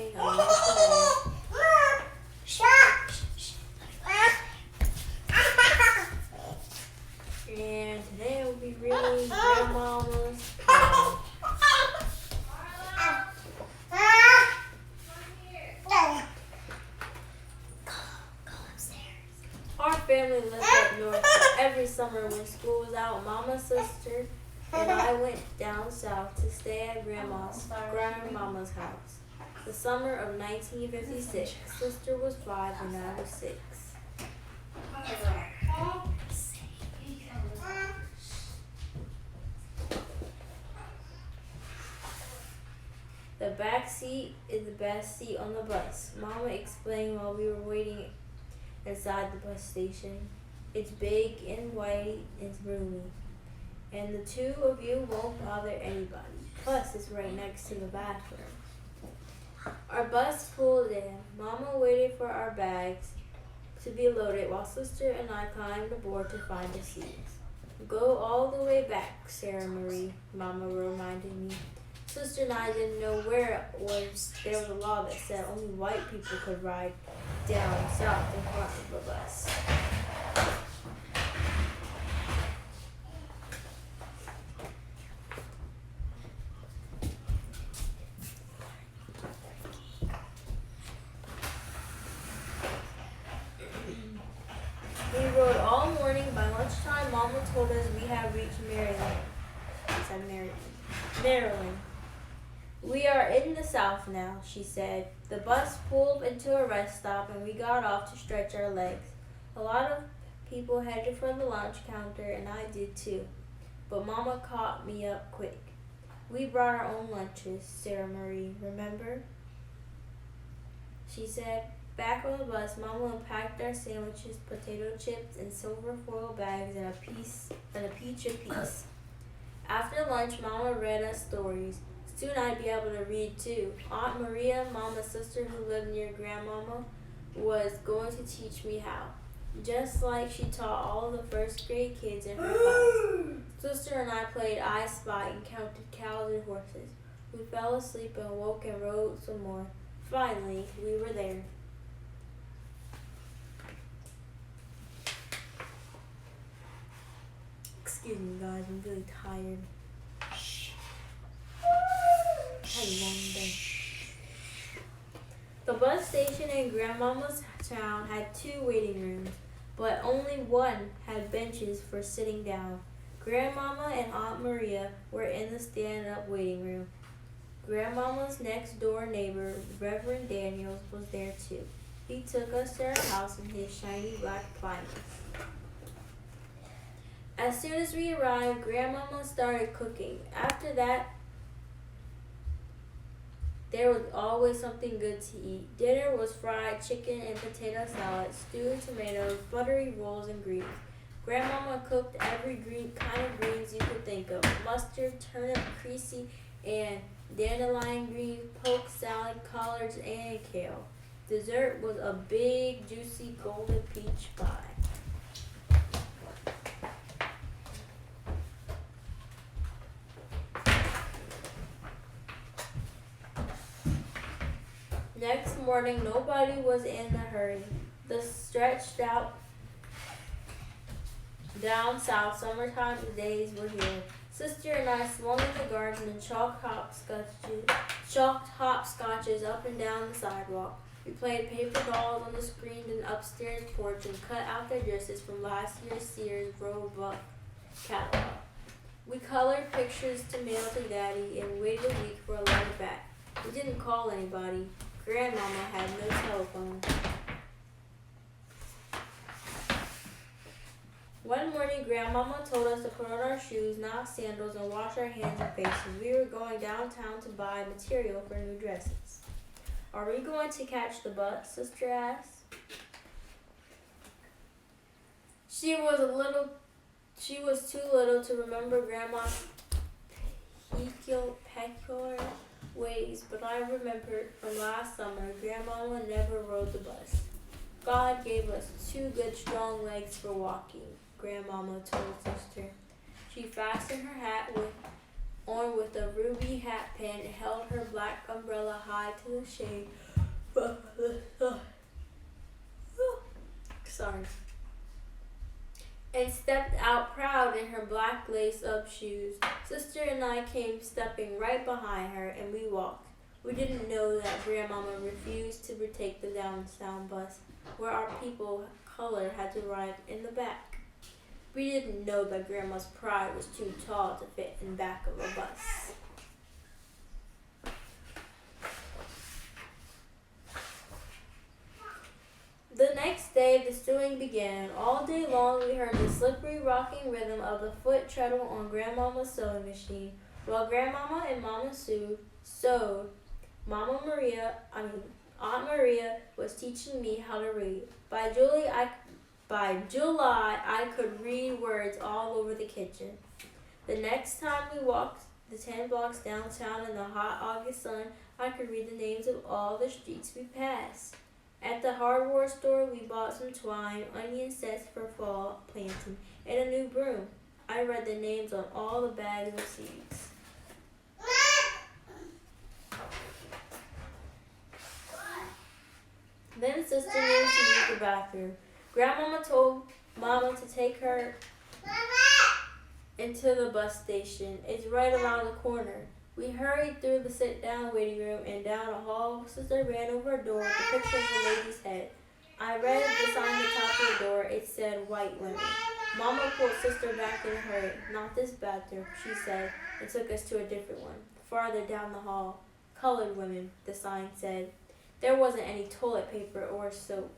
morning, a wonderful day. And today we'll be reading Grandmama's poem. Our family lived up north, but every summer when school was out, Mama's sister and I went down south to stay at Grandma's house. The summer of 1956, Sister was 5 and I was 6. The back seat is the best seat on the bus, Mama explained while we were waiting inside the bus station. It's big and white and roomy, and the two of you won't bother anybody. Plus, it's right next to the bathroom. Our bus pulled in. Mama waited for our bags to be loaded while Sister and I climbed aboard to find a seat. Go all the way back, Sarah Marie, Mama reminded me. Sister and I didn't know where it was. There was a law that said only white people could ride down south in front of the bus. We rode all morning. By lunchtime, Mama told us we had reached Maryland. Maryland. We are in the South now, she said. The bus pulled into a rest stop and we got off to stretch our legs. A lot of people headed for the lunch counter and I did too. But Mama caught me up quick. We brought our own lunches, Sarah Marie, remember? She said. Back on the bus, Mama unpacked our sandwiches, potato chips, and silver foil bags and a peach apiece. After lunch, Mama read us stories. Soon I'd be able to read too. Aunt Maria, Mama's sister who lived near Grandmama, was going to teach me how. Just like she taught all the first grade kids in her class. Sister and I played I Spy and counted cows and horses. We fell asleep and woke and rode some more. Finally, we were there. Excuse me guys, I'm really tired. Had a long day. The bus station in Grandmama's town had 2 waiting rooms, but only one had benches for sitting down. Grandmama and Aunt Maria were in the stand-up waiting room. Grandmama's next door neighbor, Reverend Daniels, was there too. He took us to our house in his shiny black Plymouth. As soon as we arrived, Grandmama started cooking. After that, there was always something good to eat. Dinner was fried chicken and potato salad, stewed tomatoes, buttery rolls, and greens. Grandmama cooked every kind of greens you could think of. Mustard, turnip, creasy, and dandelion greens, poke salad, collards, and kale. Dessert was a big, juicy golden peach pie. Next morning, nobody was in a hurry. The stretched out down south, summertime days were here. Sister and I swung in the garden and chalked hopscotches up and down the sidewalk. We played paper dolls on the screen in the upstairs porch and cut out their dresses from last year's Sears Roebuck catalog. We colored pictures to mail to Daddy and waited a week for a letter back. We didn't call anybody. Grandmama had no telephone. One morning, Grandmama told us to put on our shoes, not sandals, and wash our hands and faces. We were going downtown to buy material for new dresses. Are we going to catch the bus? Sister asked. She was too little to remember Grandma's peculiar ways, but I remembered from last summer, Grandmama never rode the bus. God gave us 2 good strong legs for walking, Grandmama told Sister. She fastened her hat with on with a ruby hat pin and held her black umbrella high to the shade. Sorry. And stepped out proud in her black lace-up shoes. Sister and I came stepping right behind her, and we walked. We didn't know that Grandmama refused to retake the downtown bus, where our people color had to ride in the back. We didn't know that Grandma's pride was too tall to fit in the back of a bus. The next day, the stewing began. All day long, we heard the slippery, rocking rhythm of the foot treadle on Grandmama's sewing machine. While Grandmama and Mama Sue sewed, Aunt Maria was teaching me how to read. By July, I could read words all over the kitchen. The next time we walked the 10 blocks downtown in the hot August sun, I could read the names of all the streets we passed. At the hardware store, we bought some twine, onion sets for fall planting, and a new broom. I read the names on all the bags of seeds. Then Sister needed to use the bathroom. Grandmama told Mama to take her into the bus station. It's right around the corner. We hurried through the sit-down waiting room and down a hall. Sister ran over a door with a picture of a lady's head. I read the sign at the top of the door. It said, "White women." Mama pulled Sister back in a hurry. "Not this bathroom," she said, and took us to a different one, farther down the hall. "Colored women," the sign said. There wasn't any toilet paper or soap.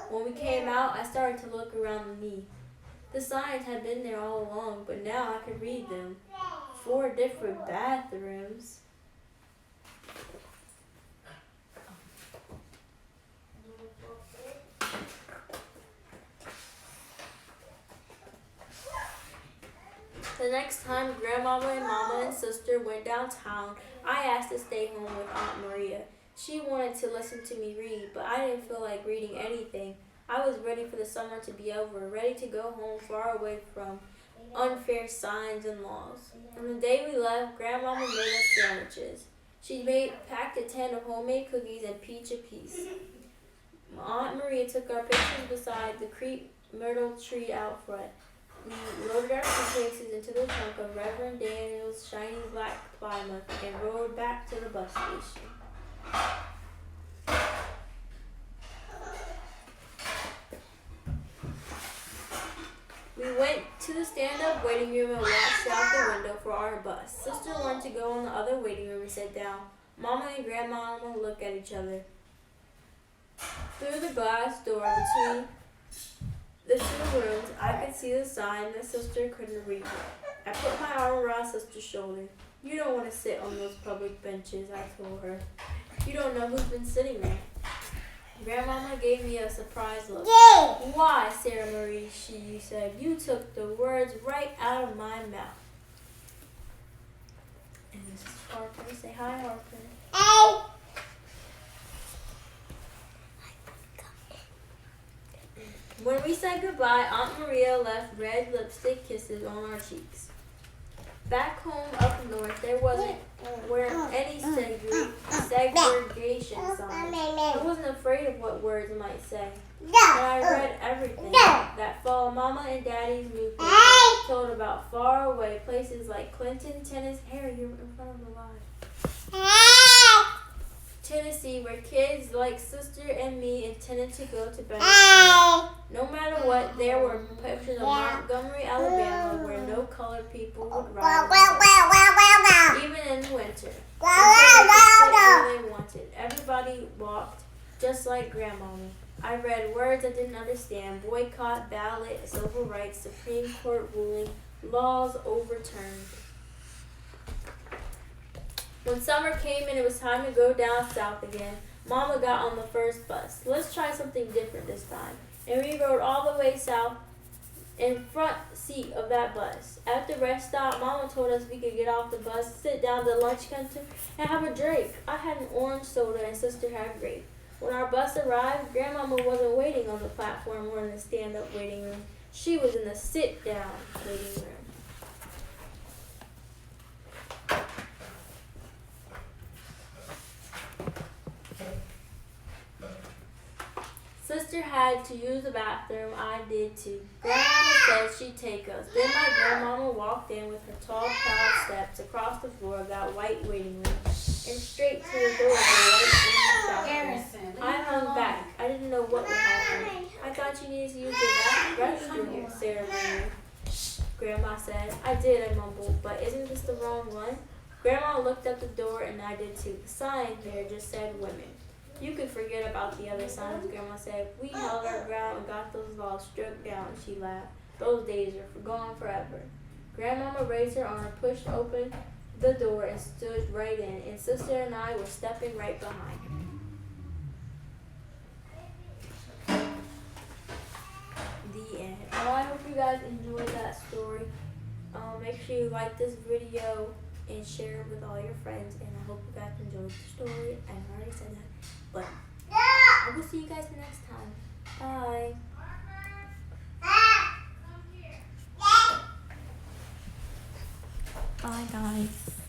When we came out, I started to look around me. The signs had been there all along, but now I could read them. 4 different bathrooms. The next time Grandmama and Mama and Sister went downtown, I asked to stay home with Aunt Maria. She wanted to listen to me read, but I didn't feel like reading anything. I was ready for the summer to be over, ready to go home far away from unfair signs and laws. On the day we left, Grandmama made us sandwiches. She packed a tin of homemade cookies and peach apiece. Aunt Maria took our pictures beside the crepe myrtle tree out front. We loaded our suitcases into the trunk of Reverend Daniel's shiny black Plymouth and rode back to the bus station. We went to the stand-up waiting room and watched out the window for our bus. Sister wanted to go in the other waiting room and sit down. Mama and Grandmama looked at each other. Through the glass door between the 2 rooms, I could see the sign that Sister couldn't read. I put my arm around Sister's shoulder. "You don't want to sit on those public benches," I told her. "You don't know who's been sitting there." Grandmama gave me a surprised look. "Why, Sarah Marie," she said, "you took the words right out of my mouth." And this is Harper. Say hi, Harper. Hey. When we said goodbye, Aunt Maria left red lipstick kisses on our cheeks. Back home up north, there weren't any segregation signs. I wasn't afraid of what words might say. And I read everything. That fall, Mama and Daddy's newspaper told about faraway places like Clinton, Tennessee. Harry, you're in front of the line. Tennessee, where kids like Sister and me intended to go to better schools. No matter what, there were pictures of Montgomery, Alabama, where no colored people would ride, even in winter. Until they could sit where they wanted. Everybody walked just like Grandmama. I read words I didn't understand: boycott, ballot, civil rights, Supreme Court ruling, laws overturned. When summer came and it was time to go down south again, Mama got on the first bus. "Let's try something different this time." And we rode all the way south in front seat of that bus. At the rest stop, Mama told us we could get off the bus, sit down at the lunch counter, and have a drink. I had an orange soda and Sister had grape. When our bus arrived, Grandmama wasn't waiting on the platform or in the stand-up waiting room. She was in the sit-down waiting room. sister had to use the bathroom. I did too. Grandmama said she'd take us. Then my grandmama walked in with her tall, proud steps across the floor of that white waiting room and straight to the door of the white bathroom. I hung back. I didn't know what would happen. I thought you needed to use the restroom ceremony, Grandma said. I did, I mumbled, but isn't this the wrong one? Grandma looked up the door and I did too. The sign there just said women. You could forget about the other signs, Grandma said. We held our ground and got those laws struck down, she laughed. Those days are gone forever. Grandmama raised her arm, pushed open the door, and stood right in, and Sister and I were stepping right behind her. The end. Oh, I hope you guys enjoyed that story. Make sure you like this video and share it with all your friends, and I hope you guys enjoyed the story. I already said that. But I will see you guys next time. Bye. Bye, guys.